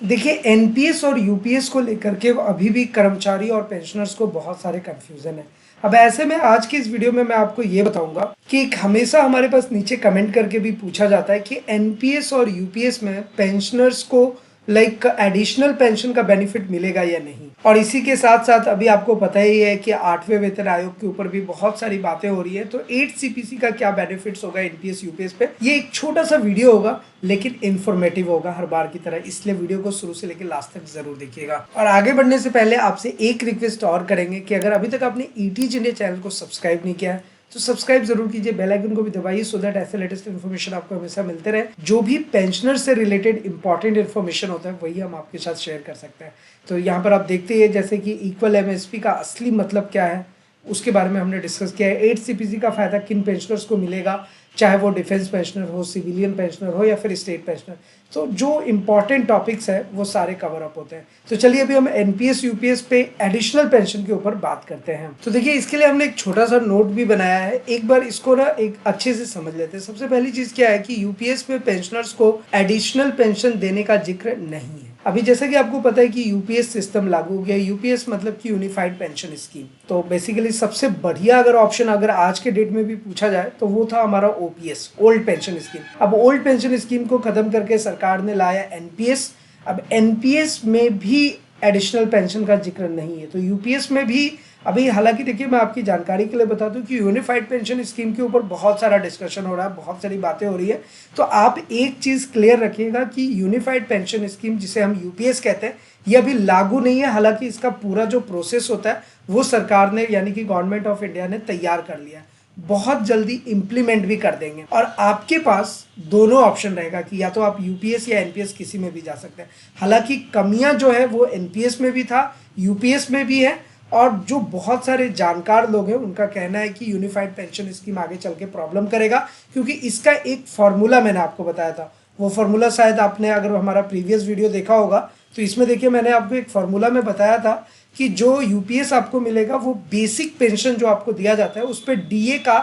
देखिए, एनपीएस और यूपीएस को लेकर के अभी भी कर्मचारी और पेंशनर्स को बहुत सारे कंफ्यूजन है। अब ऐसे में आज की इस वीडियो में मैं आपको ये बताऊंगा कि हमेशा हमारे पास नीचे कमेंट करके भी पूछा जाता है कि एनपीएस और यूपीएस में पेंशनर्स को लाइक एडिशनल पेंशन का बेनिफिट मिलेगा या नहीं। और इसी के साथ साथ अभी आपको पता ही है कि 8वें वेतन आयोग के ऊपर भी बहुत सारी बातें हो रही है, तो 8 सीपीसी का क्या बेनिफिट्स होगा एनपीएस यूपीएस पे। ये एक छोटा सा वीडियो होगा लेकिन इन्फॉर्मेटिव होगा हर बार की तरह, इसलिए वीडियो को शुरू से लेकर लास्ट तक जरूर देखिएगा। और आगे बढ़ने से पहले आपसे एक रिक्वेस्ट और करेंगे कि अगर अभी तक आपने ईटीज इंडिया चैनल को सब्सक्राइब नहीं किया है तो सब्सक्राइब जरूर कीजिए, बेल आइकन को भी दबाइए सो दैट ऐसे लेटेस्ट इन्फॉर्मेशन आपको हमेशा मिलते रहे। जो भी पेंशनर से रिलेटेड इंपॉर्टेंट इन्फॉर्मेशन होता है वही हम आपके साथ शेयर कर सकते हैं। तो यहाँ पर आप देखते हैं जैसे कि इक्वल एमएसपी का असली मतलब क्या है उसके बारे में हमने डिस्कस किया है। 8 सीपीसी का फायदा किन पेंशनर्स को मिलेगा, चाहे वो डिफेंस पेंशनर हो, सिविलियन पेंशनर हो या फिर स्टेट पेंशनर। तो जो इंपॉर्टेंट टॉपिक्स है वो सारे कवर अप होते हैं। तो चलिए अभी हम एनपीएस यूपीएस पे एडिशनल पेंशन के ऊपर बात करते हैं। तो देखिए, इसके लिए हमने एक छोटा सा नोट भी बनाया है, एक बार इसको ना एक अच्छे से समझ लेते हैं। सबसे पहली चीज क्या है कि यूपीएस में पेंशनर्स को एडिशनल पेंशन देने का जिक्र नहीं है। अभी जैसे कि आपको पता है कि यूपीएस सिस्टम लागू हो गया। यूपीएस मतलब कि यूनिफाइड पेंशन स्कीम। तो बेसिकली सबसे बढ़िया अगर ऑप्शन अगर आज के डेट में भी पूछा जाए तो वो था हमारा ओपीएस, ओल्ड पेंशन स्कीम। अब ओल्ड पेंशन स्कीम को खत्म करके सरकार ने लाया एनपीएस। अब एनपीएस में भी एडिशनल पेंशन का जिक्र नहीं है, तो यूपीएस में भी अभी, हालांकि देखिए मैं आपकी जानकारी के लिए बता दूं कि यूनिफाइड पेंशन स्कीम के ऊपर बहुत सारा डिस्कशन हो रहा है, बहुत सारी बातें हो रही है। तो आप एक चीज क्लियर रखिएगा कि यूनिफाइड पेंशन स्कीम जिसे हम यूपीएस कहते हैं ये अभी लागू नहीं है। हालांकि इसका पूरा जो प्रोसेस होता है वो सरकार ने यानी कि गवर्नमेंट ऑफ इंडिया ने तैयार कर लिया है, बहुत जल्दी इंप्लीमेंट भी कर देंगे। और आपके पास दोनों ऑप्शन रहेगा कि या तो आप यूपीएस या एनपीएस किसी में भी जा सकते हैं। हालांकि कमियां जो है वो एनपीएस में भी था, यूपीएस में भी है। और जो बहुत सारे जानकार लोग हैं उनका कहना है कि यूनिफाइड पेंशन स्कीम आगे चल के प्रॉब्लम करेगा, क्योंकि इसका एक फॉर्मूला मैंने आपको बताया था। वो फॉर्मूला शायद आपने अगर हमारा प्रीवियस वीडियो देखा होगा तो इसमें देखिए मैंने आपको एक फॉर्मूला में बताया था कि जो यूपीएस आपको मिलेगा वो बेसिक पेंशन जो आपको दिया जाता है उस पर डीए का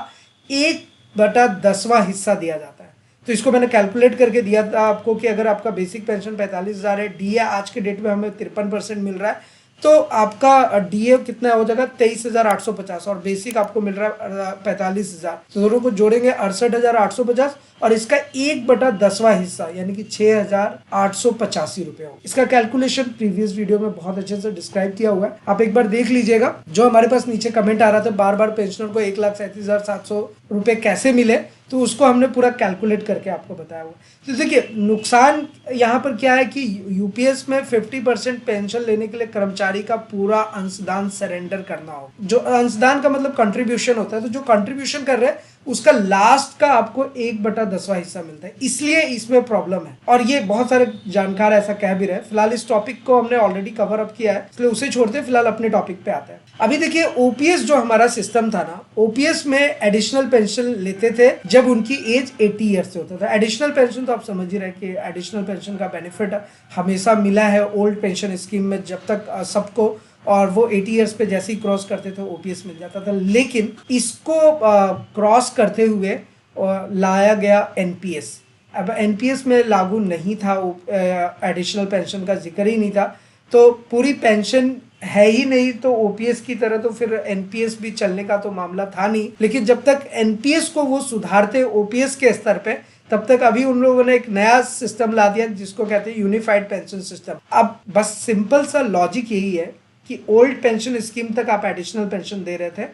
1/10वां हिस्सा दिया जाता है। तो इसको मैंने कैलकुलेट करके दिया था आपको कि अगर आपका बेसिक पेंशन 45,000 है, डीए आज के डेट में हमें 53% मिल रहा है, तो आपका डीए कितना हो जाएगा 23,850 और बेसिक आपको मिल रहा है 45,000। तो दोनों को जोड़ेंगे 68,850 और इसका 1/10वां हिस्सा यानी कि 6,885 रुपए हो। इसका कैलकुलेशन प्रीवियस वीडियो में बहुत अच्छे से डिस्क्राइब किया हुआ है, आप एक बार देख लीजिएगा। जो हमारे पास नीचे कमेंट आ रहा था बार बार पेंशनर को 1,37,700 रुपए कैसे मिले, तो उसको हमने पूरा कैलकुलेट करके आपको बताया हुआ। तो देखिए नुकसान यहाँ पर क्या है कि यूपीएस में 50% पेंशन लेने के लिए कर्मचारी का पूरा अंशदान सरेंडर करना हो। जो अंशदान का मतलब कंट्रीब्यूशन होता है, तो जो कंट्रीब्यूशन कर रहे हैं उसका लास्ट का आपको 1/10वां हिस्सा मिलता है, इसलिए इसमें प्रॉब्लम है। और ये बहुत सारे जानकार ऐसा कह भी रहे हैं। फिलहाल इस टॉपिक को हमने ऑलरेडी कवर अप किया है, इसलिए उसे छोड़ते हैं, फिलहाल अपने टॉपिक पे आते हैं। अभी देखिए ओपीएस जो हमारा सिस्टम था ना, ओपीएस में एडिशनल पेंशन लेते थे जब उनकी एज 80 ईयर्स से होता था। एडिशनल पेंशन तो आप समझ ही रहे कि एडिशनल पेंशन का बेनिफिट हमेशा मिला है ओल्ड पेंशन स्कीम में, जब तक सबको, और वो 80 ईयर्स पे जैसे ही क्रॉस करते थे ओपीएस मिल जाता था। लेकिन इसको क्रॉस करते हुए लाया गया एनपीएस। अब एनपीएस में लागू नहीं था, एडिशनल पेंशन का जिक्र ही नहीं था, तो पूरी पेंशन है ही नहीं, तो ओपीएस की तरह तो फिर एनपीएस भी चलने का तो मामला था नहीं। लेकिन जब तक एनपीएस को वो सुधारते ओपीएस के स्तर पे, तब तक अभी उन लोगों ने एक नया सिस्टम ला दिया जिसको कहते हैं यूनिफाइड पेंशन सिस्टम। अब बस सिंपल सा लॉजिक यही है कि ओल्ड पेंशन स्कीम तक आप एडिशनल पेंशन दे रहे थे,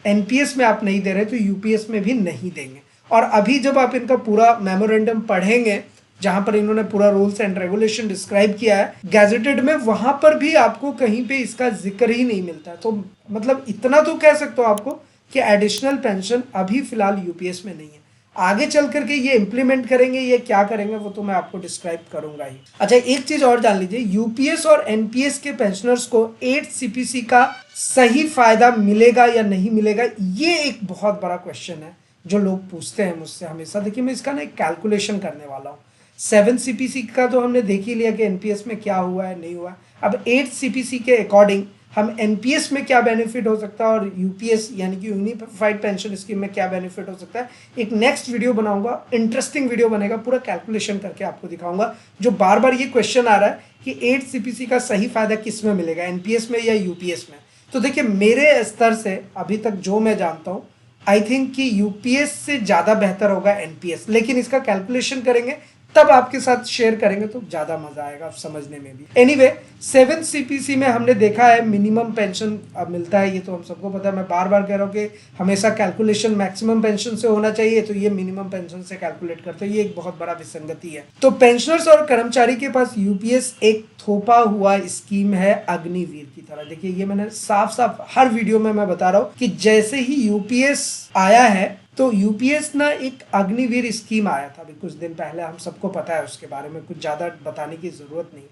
एनपीएस में आप नहीं दे रहे तो यूपीएस में भी नहीं देंगे। और अभी जब आप इनका पूरा मेमोरेंडम पढ़ेंगे जहां पर इन्होंने पूरा रूल्स एंड रेगुलेशन डिस्क्राइब किया है गैजेटेड में, वहां पर भी आपको कहीं पे इसका जिक्र ही नहीं मिलता। तो मतलब इतना तो कह सकते हो आपको कि एडिशनल पेंशन अभी फिलहाल यूपीएस में नहीं है। आगे चल करके ये इंप्लीमेंट करेंगे, ये क्या करेंगे वो तो मैं आपको डिस्क्राइब करूंगा ही। अच्छा, एक चीज और जान लीजिए, यूपीएस और एनपीएस के पेंशनर्स को 8 सीपीसी का सही फायदा मिलेगा या नहीं मिलेगा, ये एक बहुत बड़ा क्वेश्चन है जो लोग पूछते हैं मुझसे हमेशा। देखिए मैं इसका ना एक कैलकुलेशन करने वाला हूँ। 7 सीपीसी का तो हमने देख ही लिया कि एनपीएस में क्या हुआ है नहीं हुआ है। अब 8 सीपीसी के अकॉर्डिंग हम एनपीएस में क्या बेनिफिट हो सकता है और यूपीएस यानी कि यूनिफाइड पेंशन स्कीम में क्या बेनिफिट हो सकता है, एक नेक्स्ट वीडियो बनाऊंगा, इंटरेस्टिंग वीडियो बनेगा, पूरा कैलकुलेशन करके आपको दिखाऊंगा। जो बार बार ये क्वेश्चन आ रहा है कि 8 सीपीसी का सही फायदा किस में मिलेगा, एनपीएस में या यूपीएस में। तो देखिए मेरे स्तर से अभी तक जो मैं जानता हूँ, आई थिंक कि यूपीएस से ज़्यादा बेहतर होगा एनपीएस, लेकिन इसका कैलकुलेशन करेंगे तब आपके साथ शेयर करेंगे तो ज़्यादा मज़ा आएगा समझने में भी। एनीवे 7 सीपीसी में हमने देखा है मिनिमम पेंशन अब मिलता है, ये तो हम सबको पता है। मैं बार बार कह रहा हूँ कि हमेशा कैलकुलेशन मैक्सिमम पेंशन से होना चाहिए, तो ये मिनिमम पेंशन से कैलकुलेट करते हैं, ये एक बहुत बड़ा विसंगति है। तो पेंशनर्स और कर्मचारी के पास यूपीएस एक थोपा हुआ स्कीम है अग्निवीर की तरह। देखिए ये मैंने साफ साफ हर वीडियो में मैं बता रहा हूँ कि जैसे ही यूपीएस आया है तो यूपीएस ना एक अग्निवीर स्कीम आया था अभी कुछ दिन पहले, हम सबको पता है, उसके बारे में कुछ ज़्यादा बताने की ज़रूरत नहीं।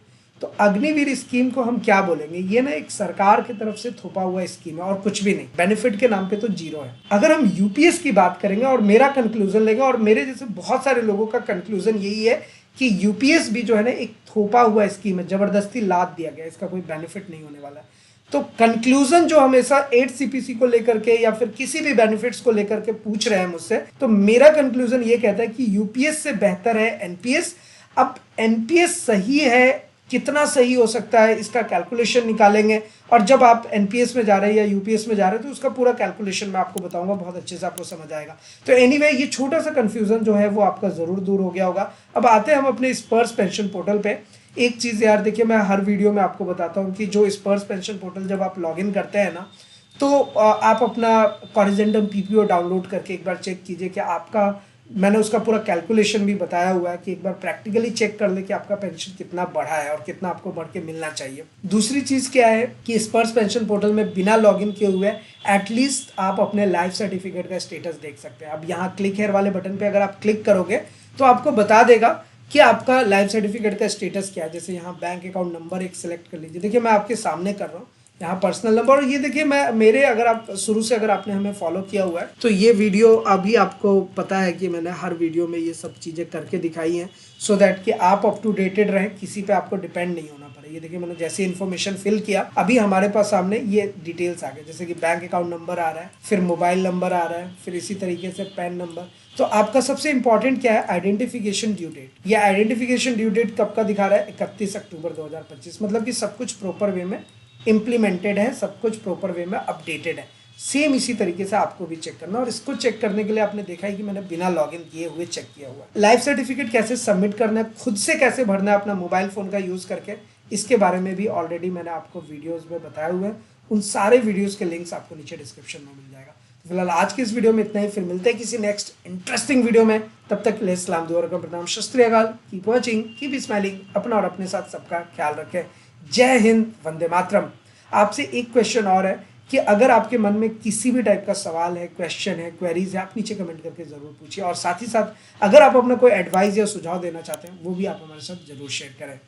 तो अग्निवीर स्कीम को हम क्या बोलेंगे, ये ना एक सरकार की तरफ से थोपा हुआ स्कीम है और कुछ भी नहीं, बेनिफिट के नाम पे तो जीरो है। अगर हम यूपीएस की बात करेंगे और मेरा कंक्लूजन लेंगे, और मेरे जैसे बहुत सारे लोगों का कंक्लूजन यही है कि यूपीएस भी जो है ना एक थोपा हुआ स्कीम है, जबरदस्ती लाद दिया गया, इसका कोई बेनिफिट नहीं होने वाला है। तो कंक्लूजन जो हमेशा 8 सीपीसी को लेकर के या फिर किसी भी बेनिफिट्स को लेकर के पूछ रहे हैं मुझसे, तो मेरा कंक्लूजन ये कहता है कि यूपीएस से बेहतर है एनपीएस। अब एनपीएस सही है, कितना सही हो सकता है इसका कैलकुलेशन निकालेंगे, और जब आप एनपीएस में जा रहे हैं या यूपीएस में जा रहे हैं तो उसका पूरा कैलकुलेशन मैं आपको बताऊंगा, बहुत अच्छे से आपको समझ आएगा। तो एनीवे ये छोटा सा कंफ्यूजन जो है वो आपका जरूर दूर हो गया होगा। अब आते हैं हम अपने स्पर्श पेंशन पोर्टल पे। एक चीज़ यार देखिए, मैं हर वीडियो में आपको बताता हूँ कि जो स्पर्श पेंशन पोर्टल जब आप लॉगिन करते हैं ना, तो आप अपना कॉरिजेंडम पीपीओ डाउनलोड करके एक बार चेक कीजिए कि आपका, मैंने उसका पूरा कैलकुलेशन भी बताया हुआ है कि एक बार प्रैक्टिकली चेक कर ले कि आपका पेंशन कितना बढ़ा है और कितना आपको बढ़ के मिलना चाहिए। दूसरी चीज़ क्या है कि स्पर्श पेंशन पोर्टल में बिना लॉगिन किए हुए एटलीस्ट आप अपने लाइफ सर्टिफिकेट का स्टेटस देख सकते हैं। अब यहाँ क्लिक हेयर वाले बटन पर अगर आप क्लिक करोगे तो आपको बता देगा कि आपका लाइफ सर्टिफिकेट का स्टेटस क्या है। जैसे यहाँ बैंक अकाउंट नंबर एक सिलेक्ट कर लीजिए, देखिए मैं आपके सामने कर रहा हूँ, यहाँ पर्सनल नंबर, और ये देखिए मैं मेरे, अगर आप शुरू से अगर आपने हमें फॉलो किया हुआ है तो ये वीडियो अभी आपको पता है कि मैंने हर वीडियो में ये सब चीज़ें करके दिखाई हैं, सो दैट कि आप अप टू डेटेड रहें, किसी पे आपको डिपेंड नहीं होना पड़े। ये देखिए मैंने जैसे इन्फॉर्मेशन फिल किया, अभी हमारे पास सामने ये डिटेल्स आ गए, जैसे कि बैंक अकाउंट नंबर आ रहा है, फिर मोबाइल नंबर आ रहा है, फिर इसी तरीके से पैन नंबर। तो आपका सबसे इंपॉर्टेंट क्या है, आइडेंटिफिकेशन ड्यू डेट। ये आइडेंटिफिकेशन ड्यू डेट कब का दिखा रहा है, 31 अक्टूबर 2025, मतलब कि सब कुछ प्रॉपर वे में इम्प्लीमेंटेड है, सब कुछ प्रॉपर वे में अपडेटेड है। सेम इसी तरीके से आपको भी चेक करना, और इसको चेक करने के लिए आपने देखा है कि मैंने बिना लॉगिन किए हुए चेक किया हुआ है। लाइफ सर्टिफिकेट कैसे सबमिट करना है, खुद से कैसे भरना है अपना मोबाइल फोन का यूज करके, इसके बारे में भी ऑलरेडी मैंने आपको वीडियोस में बताए हुए हैं। उन सारे वीडियोस के लिंक्स आपको नीचे डिस्क्रिप्शन में मिल जाएगा। फिलहाल आज की इस वीडियो में इतना ही, फिर मिलते हैं किसी नेक्स्ट इंटरेस्टिंग वीडियो में। तब तक के लिए सलाम दुआ रकम प्रणाम, शत श्री अकाल, कीप वॉचिंग, कीप स्माइलिंग, अपना और अपने साथ सबका ख्याल रखें। जय हिंद, वंदे मातरम। आपसे एक क्वेश्चन और है कि अगर आपके मन में किसी भी टाइप का सवाल है, क्वेश्चन है, क्वेरीज है, आप नीचे कमेंट करके जरूर पूछिए, और साथ ही साथ अगर आप अपना कोई एडवाइस या सुझाव देना चाहते हैं वो भी आप हमारे साथ जरूर शेयर करें।